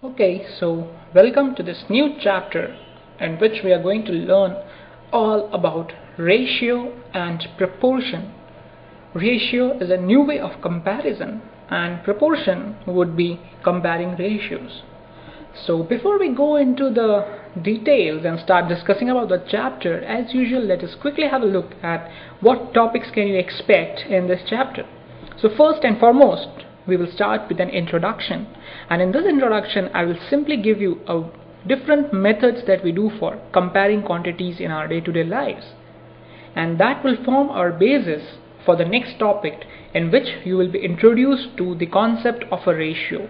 Okay, so welcome to this new chapter in which we are going to learn all about ratio and proportion. Ratio is a new way of comparison and proportion would be comparing ratios. So before we go into the details and start discussing about the chapter, as usual, let us quickly have a look at what topics can you expect in this chapter. So first and foremost, we will start with an introduction, and in this introduction I will simply give you different methods that we do for comparing quantities in our day-to-day lives, and that will form our basis for the next topic, in which you will be introduced to the concept of a ratio.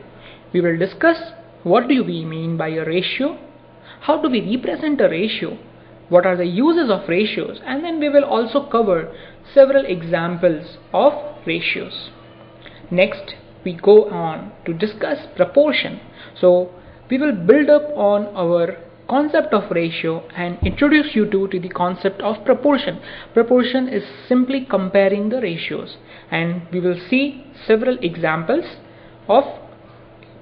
We will discuss what do we mean by a ratio, how do we represent a ratio, what are the uses of ratios, and then we will also cover several examples of ratios. Next, we go on to discuss proportion. So we will build up on our concept of ratio and introduce you to the concept of proportion. Proportion is simply comparing the ratios, and we will see several examples of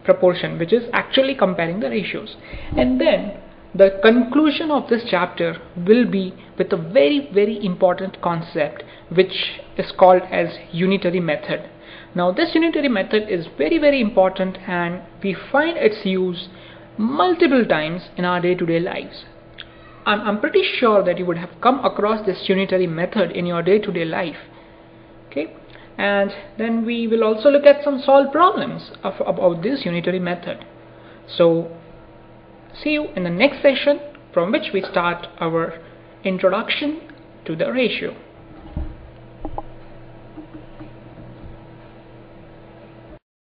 proportion, which is actually comparing the ratios. And then the conclusion of this chapter will be with a very important concept, which is called as unitary method. Now this unitary method is very important, and we find its use multiple times in our day-to-day lives. I'm pretty sure that you would have come across this unitary method in your day-to-day life. Okay, and then we will also look at some solved problems about this unitary method. So see you in the next session, from which we start our introduction to the ratio.